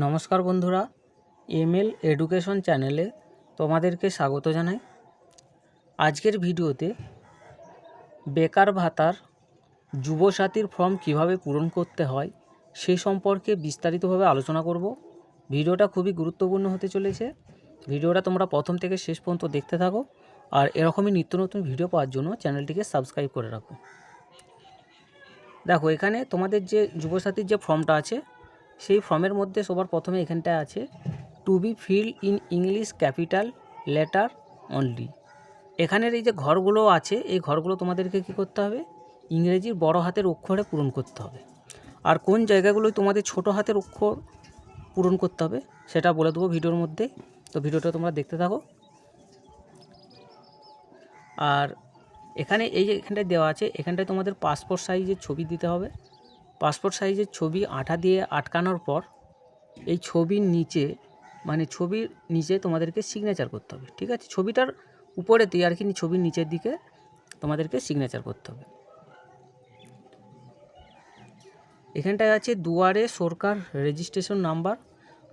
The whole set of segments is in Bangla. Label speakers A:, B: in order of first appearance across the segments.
A: নমস্কার বন্ধুরা, এমএল এডুকেশন চ্যানেলে তোমাদেরকে স্বাগত জানাই। আজকের ভিডিওতে বেকার ভাতার যুবসাথীর ফর্ম কিভাবে পূরণ করতে হয় সে সম্পর্কে বিস্তারিতভাবে আলোচনা করব। ভিডিওটা খুবই গুরুত্বপূর্ণ হতে চলেছে। ভিডিওটা তোমরা প্রথম থেকে শেষ পর্যন্ত দেখতে থাকো, আর এরকমই নিত্য নতুন ভিডিও পাওয়ার জন্য চ্যানেলটিকে সাবস্ক্রাইব করে রাখো। দেখো, এখানে তোমাদের যে যুবসাথীর যে ফর্মটা আছে সেই ফর্মের মধ্যে সবার প্রথমে এখানটায় আছে to be fill in English capital letter only. এখানের এই যে ঘরগুলো আছে এই ঘরগুলো তোমাদেরকে কী করতে হবে, ইংরেজির বড় হাতের অক্ষরে পূরণ করতে হবে। আর কোন জায়গাগুলোয় তোমাদের ছোট হাতের অক্ষর পূরণ করতে হবে সেটা বলে দেবো ভিডিওর মধ্যে, তো ভিডিওটা তোমরা দেখতে থাকো। আর এখানে এই যে এখানটায় দেওয়া আছে, এখানটায় তোমাদের পাসপোর্ট সাইজের ছবি দিতে হবে। পাসপোর্ট সাইজের ছবি আঠা দিয়ে আটকানোর পর এই ছবির নিচে, মানে ছবির নিচে তোমাদেরকে সিগনেচার করতে হবে। ঠিক আছে, ছবিটার উপরেতেই আর কি, ছবির নিচের দিকে তোমাদেরকে সিগনেচার করতে হবে। এখানটায় আছে দুয়ারে সরকার রেজিস্ট্রেশন নাম্বার।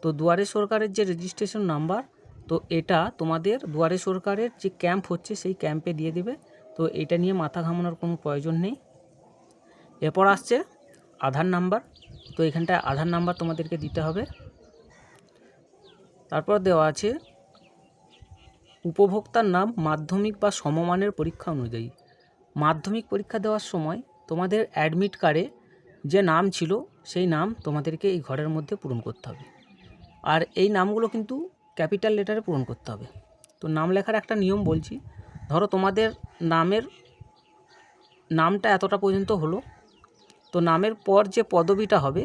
A: তো দুয়ারে সরকারের যে রেজিস্ট্রেশন নাম্বার, তো এটা তোমাদের দুয়ারে সরকারের যে ক্যাম্প হচ্ছে সেই ক্যাম্পে দিয়ে দেবে। তো এটা নিয়ে মাথা ঘামানোর কোনো প্রয়োজন নেই। এরপর আসছে আধার নাম্বার। তো এখানটায় আধার নাম্বার তোমাদেরকে দিতে হবে। তারপর দেওয়া আছে উপভোক্তার নাম মাধ্যমিক বা সমমানের পরীক্ষা অনুযায়ী। মাধ্যমিক পরীক্ষা দেওয়ার সময় তোমাদের অ্যাডমিট কার্ডে যে নাম ছিল সেই নাম তোমাদেরকে এই ঘরের মধ্যে পূরণ করতে হবে। আর এই নামগুলো কিন্তু ক্যাপিটাল লেটারে পূরণ করতে হবে। তো নাম লেখার একটা নিয়ম বলছি। ধরো তোমাদের নামটা এতটা পর্যন্ত হলো, তো নামের পর যে পদবিটা হবে,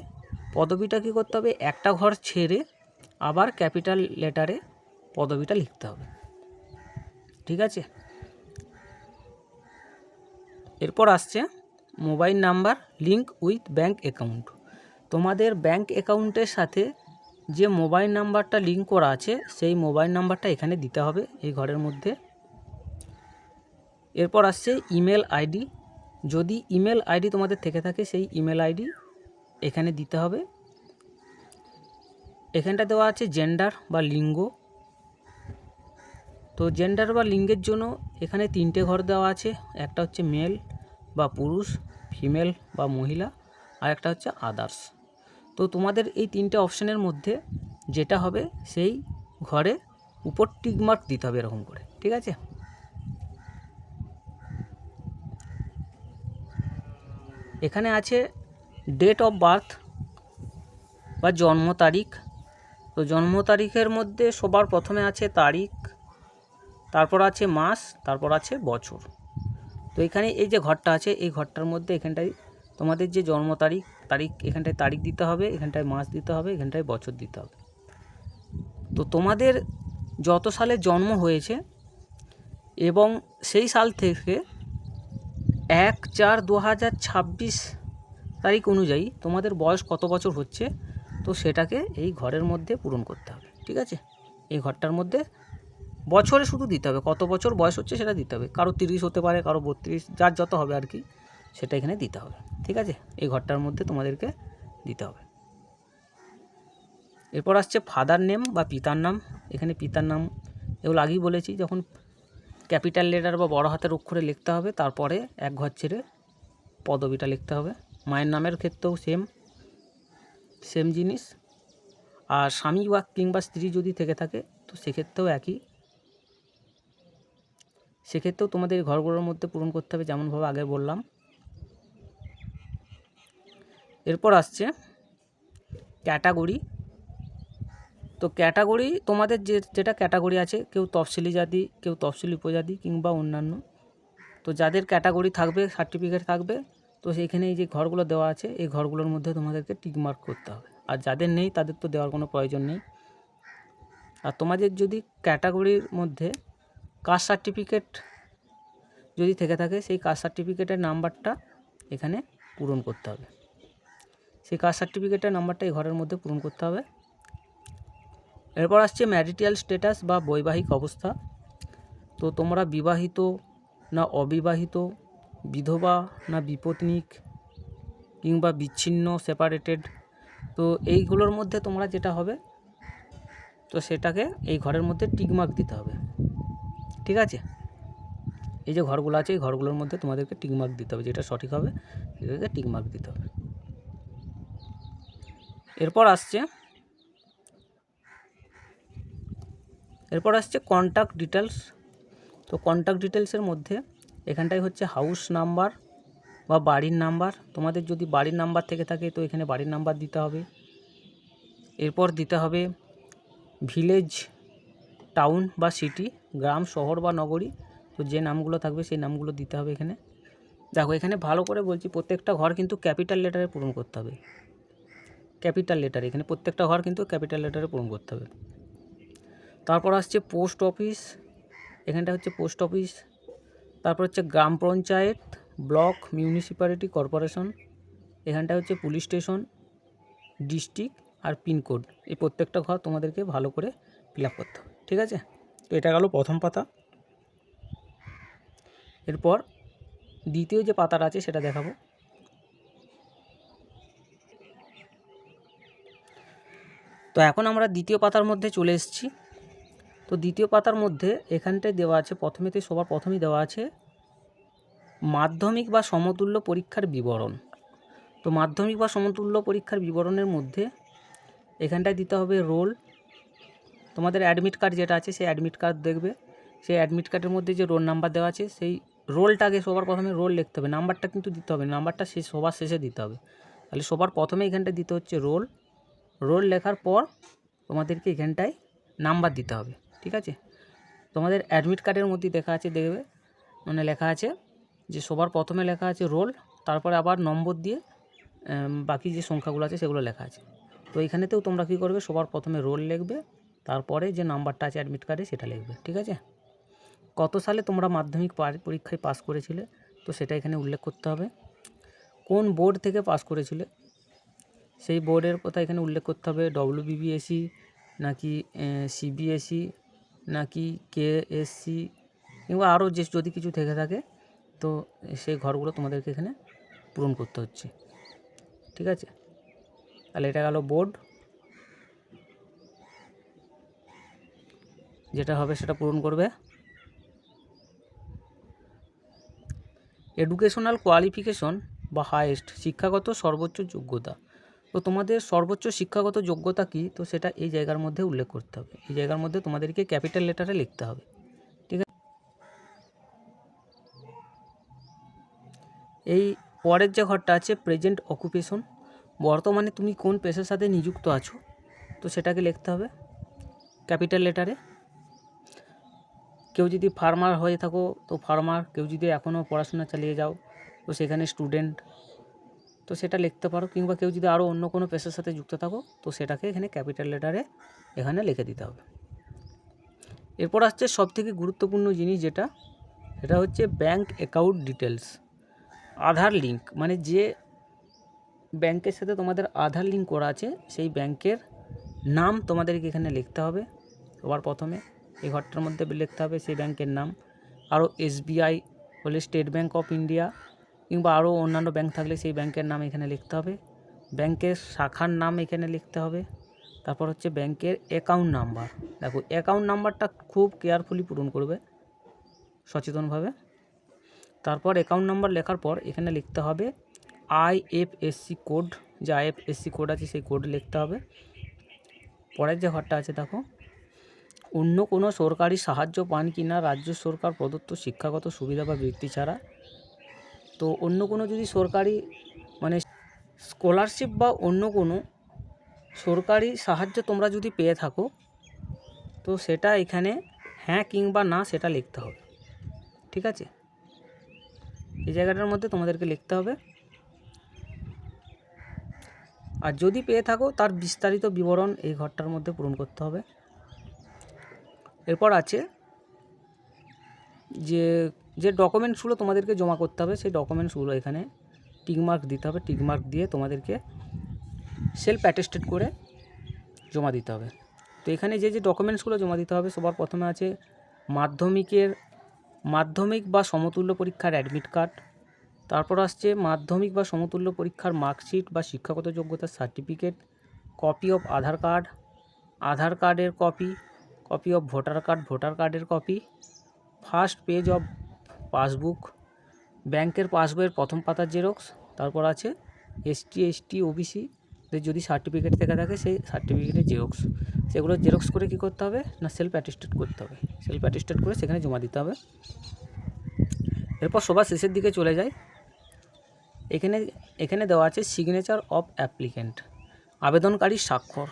A: পদবিটা কী করতে হবে, একটা ঘর ছেড়ে আবার ক্যাপিটাল লেটারে পদবিটা লিখতে হবে। ঠিক আছে, এরপর আসছে mobile number link with bank account. তোমাদের ব্যাঙ্ক অ্যাকাউন্টের সাথে যে মোবাইল নাম্বারটা লিঙ্ক করা আছে সেই মোবাইল নাম্বারটা এখানে দিতে হবে এই ঘরের মধ্যে। এরপর আসছে ইমেল আইডি। যদি ইমেল আইডি তোমাদের থেকে থাকে সেই ইমেল আইডি এখানে দিতে হবে। এখানটা দেওয়া আছে জেন্ডার বা লিঙ্গ। তো জেন্ডার বা লিঙ্গের জন্য এখানে তিনটে ঘর দেওয়া আছে। একটা হচ্ছে মেল বা পুরুষ, ফিমেল বা মহিলা, আর একটা হচ্ছে আদার্স। তো তোমাদের এই তিনটে অপশানের মধ্যে যেটা হবে সেই ঘরে উপর টিকমার্ক দিতে হবে এরকম করে। ঠিক আছে, এখানে আছে ডেট অফ বার্থ বা জন্ম তারিখ। তো জন্ম তারিখের মধ্যে সবার প্রথমে আছে তারিখ, তারপর আছে মাস, তারপর আছে বছর। তো এখানে এই যে ঘরটা আছে এই ঘরটার মধ্যে এখানটায় তোমাদের যে জন্ম তারিখ, এখানটায় তারিখ দিতে হবে, এখানটায় মাস দিতে হবে, এখানটায় বছর দিতে হবে। তো তোমাদের যত সালে জন্ম হয়েছে এবং সেই সাল থেকে 1/4/2026 তারিখ অনুযায়ী তোমাদের বয়স কত বছর হচ্ছে, তো সেটাকে এই ঘরের মধ্যে পূরণ করতে হবে। ঠিক আছে, এই ঘরটার মধ্যে বছরে শুধু দিতে হবে, কত বছর বয়স হচ্ছে সেটা দিতে হবে। কারো 30 হতে পারে, কারো 32, যার যত হবে আর কি, সেটা এখানে দিতে হবে। ঠিক আছে, এই ঘরটার মধ্যে তোমাদেরকে দিতে হবে। এরপর আসছে ফাদার নেম বা পিতার নাম। এখানে পিতার নাম এগুলো আগেই বলেছি, যখন ক্যাপিটাল লেটার বা বড় হাতের অক্ষরে লিখতে হবে, তারপরে এক ঘর ছেড়ে পদবিটা লিখতে হবে। মায়ের নামের ক্ষেত্রেও সেম জিনিস। আর স্বামী বা কিংবা স্ত্রী যদি থেকে থাকে তো সেক্ষেত্রেও একই, সেক্ষেত্রেও তোমাদের ঘরগুলোর মধ্যে পূরণ করতে হবে যেমনভাবে আগে বললাম। এরপর আসছে ক্যাটাগরি। তো ক্যাটাগরি তোমাদের যেটা ক্যাটাগরি আছে, কেউ তফসিলি জাতি, কেউ তফসিলি উপজাতি কিংবা অন্যান্য। তো যাদের ক্যাটাগরি থাকবে, সার্টিফিকেট থাকবে, তো সেইখানে এই যে ঘরগুলো দেওয়া আছে এই ঘরগুলোর মধ্যে তোমাদেরকে টিকমার্ক করতে হবে। আর যাদের নেই তাদের তো দেওয়ার কোনো প্রয়োজন নেই। আর তোমাদের যদি ক্যাটাগরির মধ্যে কাস্ট সার্টিফিকেট যদি থেকে থাকে সেই কাস্ট সার্টিফিকেটের নাম্বারটা এখানে পূরণ করতে হবে। সেই কাস্ট সার্টিফিকেটের নাম্বারটা এই ঘরের মধ্যে পূরণ করতে হবে। এরপর আসছে ম্যারিটাল স্ট্যাটাস বা বৈবাহিক অবস্থা। তো তোমরা বিবাহিত না অবিবাহিত, বিধবা না বিপত্নিক কিংবা বিচ্ছিন্ন সেপারেটেড, তো এইগুলোর মধ্যে তোমরা যেটা হবে তো সেটাকে এই ঘরের মধ্যে টিকমার্ক দিতে হবে, ঠিক আছে। এই যে ঘরগুলো আছে এই ঘরগুলোর মধ্যে তোমাদেরকে টিকমার্ক দিতে হবে, যেটা সঠিক হবে সেটাকে টিকমার্ক দিতে হবে। এরপর আসছে কন্ট্যাক্ট ডিটেলস। তো কন্ট্যাক্ট ডিটেলসের মধ্যে এখানটায় হচ্ছে হাউস নাম্বার বা বাড়ির নাম্বার। তোমাদের যদি বাড়ির নাম্বার থেকে থাকে তো এখানে বাড়ির নাম্বার দিতে হবে। এরপর দিতে হবে ভিলেজ, টাউন বা সিটি, গ্রাম, শহর বা নগরী। তো যে নামগুলো থাকবে সেই নামগুলো দিতে হবে এখানে। দেখো এখানে ভালো করে বলছি, প্রত্যেকটা ঘর কিন্তু ক্যাপিটাল লেটারে পূরণ করতে হবে, ক্যাপিটাল লেটারে। এখানে প্রত্যেকটা ঘর কিন্তু ক্যাপিটাল লেটারে পূরণ করতে হবে। তারপর আসছে পোস্ট অফিস, এখানটা হচ্ছে পোস্ট অফিস। তারপর হচ্ছে গ্রাম পঞ্চায়েত, ব্লক, মিউনিসিপ্যালিটি, কর্পোরেশন। এখানটা হচ্ছে পুলিশ স্টেশন, ডিস্ট্রিক্ট আর পিনকোড। এই প্রত্যেকটা ঘর তোমাদেরকে ভালো করে ফিল আপ করতে হবে, ঠিক আছে। তো এটা গেল প্রথম পাতা। এরপর দ্বিতীয় যে পাতাটা আছে সেটা দেখাবো। তো এখন আমরা দ্বিতীয় পাতার মধ্যে চলে এসেছি। তো দ্বিতীয় পাতার মধ্যে এখানটায় দেওয়া আছে, সবার প্রথমেই দেওয়া আছে মাধ্যমিক বা সমতুল্য পরীক্ষার বিবরণ। তো মাধ্যমিক বা সমতুল্য পরীক্ষার বিবরণের মধ্যে এখানটায় দিতে হবে রোল। তোমাদের অ্যাডমিট কার্ড যেটা আছে সেই অ্যাডমিট কার্ড দেখবে, সেই অ্যাডমিট কার্ডের মধ্যে যে রোল নাম্বার দেওয়া আছে সেই রোলটাকে সবার প্রথমে রোল লিখতে হবে, নাম্বারটা কিন্তু দিতে হবে, নাম্বারটা সবার শেষে দিতে হবে। তাহলে সবার প্রথমে এখানটায় দিতে হচ্ছে রোল। রোল লেখার পর তোমাদেরকে এখানটায় নাম্বার দিতে হবে, ঠিক আছে। তোমাদের অ্যাডমিট কার্ডের মধ্যে দেখবে লেখা আছে যে সবার প্রথমে লেখা আছে রোল, তারপরে আবার নম্বর দিয়ে বাকি যে সংখ্যাগুলো আছে সেগুলো লেখা আছে। তো এইখানেতেও তোমরা কী করবে, সবার প্রথমে রোল লিখবে, তারপরে যে নাম্বারটা আছে অ্যাডমিট কার্ডে সেটা লিখবে, ঠিক আছে। কত সালে তোমরা মাধ্যমিক পরীক্ষায় পাস করেছিলে তো সেটা এখানে উল্লেখ করতে হবে। কোন বোর্ড থেকে পাস করেছিলে সেই বোর্ডের কথা এখানে উল্লেখ করতে হবে। ডব্লিউবিবিএসই নাকি সিবিএসই নাকি কেএসসি কিংবা আরও যদি কিছু থেকে থাকে তো সেই ঘরগুলো তোমাদেরকে এখানে পূরণ করতে হচ্ছে, ঠিক আছে। তাহলে এটা গেল বোর্ড, যেটা হবে সেটা পূরণ করবে। এডুকেশনাল কোয়ালিফিকেশন বা হায়েস্ট, শিক্ষাগত সর্বোচ্চ যোগ্যতা। তো তোমাদের সর্বোচ্চ শিক্ষাগত যোগ্যতা কী তো সেটা এই জায়গার মধ্যে উল্লেখ করতে হবে, এই জায়গার মধ্যে তোমাদেরকে ক্যাপিটাল লেটারে লিখতে হবে, ঠিক আছে। এই পরের যে ঘরটা আছে প্রেজেন্ট অকুপেশন, বর্তমানে তুমি কোন পেশার সাথে নিযুক্ত আছো তো সেটাকে লিখতে হবে ক্যাপিটাল লেটারে। কেউ যদি ফার্মার হয়ে থাকো তো ফার্মার, কেউ যদি এখনও পড়াশোনা চালিয়ে যাও তো সেখানে স্টুডেন্ট, তো সেটা লিখতে পারো। কিংবা কেউ যদি আরও অন্য কোনো পেশার সাথে যুক্ত থাকো তো সেটাকে এখানে ক্যাপিটাল লেটারে এখানে লিখে দিতে হবে। এরপর আসছে সবথেকে গুরুত্বপূর্ণ জিনিস যেটা, সেটা হচ্ছে ব্যাঙ্ক অ্যাকাউন্ট ডিটেলস, আধার লিঙ্ক। মানে যে ব্যাংকের সাথে তোমাদের আধার লিঙ্ক করা আছে সেই ব্যাংকের নাম তোমাদেরকে এখানে লিখতে হবে সবার প্রথমে। এই ঘরটার মধ্যে লিখতে হবে সেই ব্যাংকের নাম। আরও এসবিআই হলে স্টেট ব্যাঙ্ক অফ ইন্ডিয়া কিংবা আরও অন্যান্য ব্যাংক থাকলে সেই ব্যাংকের নাম এখানে লিখতে হবে। ব্যাংকের শাখার নাম এখানে লিখতে হবে। তারপর হচ্ছে ব্যাংকের অ্যাকাউন্ট নাম্বার। দেখো অ্যাকাউন্ট নাম্বারটা খুব কেয়ারফুলি পূরণ করবে, সচেতনভাবে। তারপর অ্যাকাউন্ট নাম্বার লেখার পর এখানে লিখতে হবে আইএফএসসি কোড, যে আইএফএসসি কোড আছে সেই কোড লিখতে হবে। পরের যে ঘরটা আছে দেখো, অন্য কোনো সরকারি সাহায্য পান কি না রাজ্য সরকার প্রদত্ত শিক্ষাগত সুবিধা বা বৃত্তি ছাড়া। তো অন্য কোনো যদি সরকারি মানে স্কলারশিপ বা অন্য কোনো সরকারি সাহায্য তোমরা যদি পেয়ে থাকো তো সেটা এখানে হ্যাঁ কিংবা না সেটা লিখতে হবে, ঠিক আছে। এই জায়গাটার মধ্যে তোমাদেরকে লিখতে হবে। আর যদি পেয়ে থাকো তার বিস্তারিত বিবরণ এই ঘরটার মধ্যে পূরণ করতে হবে। এরপর আছে যে ডকুমেন্টসগুলো তোমাদেরকে জমা করতে হবে সেই ডকুমেন্টসগুলো এখানে টিকমার্ক দিতে হবে। টিকমার্ক দিয়ে তোমাদেরকে সেলফ অ্যাটেস্টেড করে জমা দিতে হবে। তো এখানে যে ডকুমেন্টসগুলো জমা দিতে হবে সবার প্রথমে আছে মাধ্যমিক বা সমতুল্য পরীক্ষার অ্যাডমিট কার্ড, তারপর আসছে মাধ্যমিক বা সমতুল্য পরীক্ষার মার্কশিট বা শিক্ষাগত যোগ্যতার certificate, copy of Aadhaar card, Aadhaar কার্ডের copy, copy of voter card, voter কার্ডের copy, first page of passbook, ব্যাংকের পাসবইয়ের প্রথম পাতার জেরক্স। তারপর আছে ST OBC যদি সার্টিফিকেট থেকে থাকে সেই সার্টিফিকেটের জেরক্স। সেগুলো জেরক্স করে কী করতে হবে না সেলফ অ্যাটেস্টেড করতে হবে, সেলফ অ্যাটেস্টেড করে সেখানে জমা দিতে হবে। এরপর সবার শেষের দিকে চলে যায়, এখানে দেওয়া আছে সিগনেচার অফ অ্যাপ্লিক্যান্ট, আবেদনকারীর স্বাক্ষর।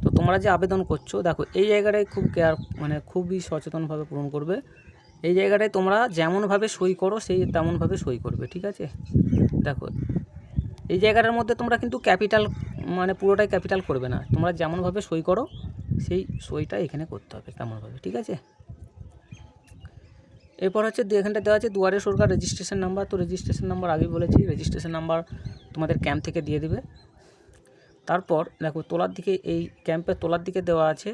A: তো তোমরা যে আবেদন করছো দেখো এই জায়গাটায় খুব খুবই সচেতনভাবে পূরণ করবে। এই জায়গাটায় তোমরা যেমনভাবে সই করো সেই তেমনভাবে সই করবে, ঠিক আছে। দেখো এই জায়গাটার মধ্যে তোমরা কিন্তু ক্যাপিটাল পুরোটাই ক্যাপিটাল করবে না, তোমরা যেমনভাবে সই করো সেই সইটা এখানে করতে হবে তেমনভাবে, ঠিক আছে। এরপর হচ্ছে এখানটা দেওয়া আছে দুয়ারে সরকার রেজিস্ট্রেশন নাম্বার। তো রেজিস্ট্রেশন নাম্বার আগেই বলেছি, রেজিস্ট্রেশন নাম্বার তোমাদের ক্যাম্প থেকে দিয়ে দেবে। তারপর দেখো তোলার দিকে, এই ক্যাম্পের তোলার দিকে দেওয়া আছে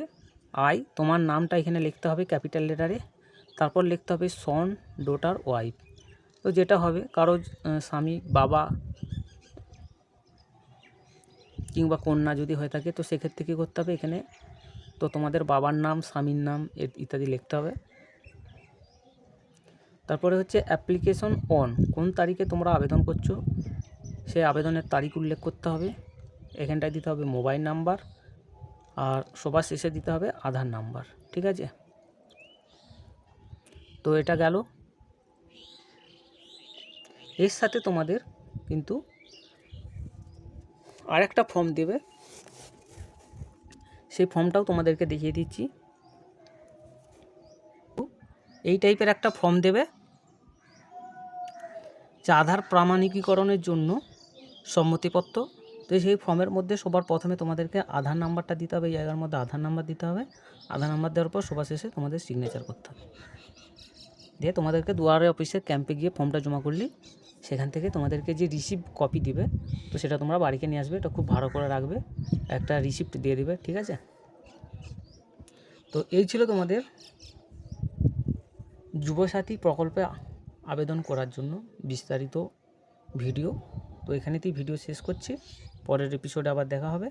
A: তোমার নামটা এখানে লিখতে হবে ক্যাপিটাল লেটারে। তারপর লিখতে হবে সন, ডটার, ওয়াইফ। তো যেটা হবে কারো স্বামী, বাবা কিংবা কন্যা যদি হয়ে থাকে তো সেক্ষেত্রে কী করতে হবে এখানে, তো তোমাদের বাবার নাম, স্বামীর নাম ইত্যাদি লিখতে হবে। তারপরে হচ্ছে অ্যাপ্লিকেশন অন, কোন তারিখে তোমরা আবেদন করছো সেই আবেদনের তারিখ উল্লেখ করতে হবে। এখানটায় দিতে হবে মোবাইল নাম্বার, আর সবার শেষে দিতে হবে আধার নাম্বার, ঠিক আছে। তো এটা গেল। এর সাথে তোমাদের কিন্তু আরেকটা ফর্ম দেবে, সেই ফর্মটাও তোমাদেরকে দেখিয়ে দিচ্ছি। এই টাইপের একটা ফর্ম দেবে যে আধার প্রামাণিকীকরণের জন্য সম্মতিপত্র। তো সেই ফর্মের মধ্যে সবার প্রথমে তোমাদেরকে আধার নাম্বারটা দিতে হবে, এই জায়গার মধ্যে আধার নাম্বার দিতে হবে। আধার নাম্বার দেওয়ার পর সবার শেষে তোমাদের সিগনেচার করতে হবে, দিয়ে তোমাদেরকে দুয়ারে অফিসের ক্যাম্পে গিয়ে ফর্মটা জমা করলি সেখান থেকে তোমাদেরকে যে রিসিপ্ট কপি দিবে তো সেটা তোমরা বাড়িতে নিয়ে আসবে। এটা খুব ভালো করে রাখবে, একটা রিসিপ্ট দিয়ে দিবে, ঠিক আছে। তো এই ছিল তোমাদের যুবসাথী প্রকল্পে আবেদন করার জন্য বিস্তারিত ভিডিও। তো এখানেতেই ভিডিও শেষ করছি, পরের এপিসোডে আবার দেখা হবে।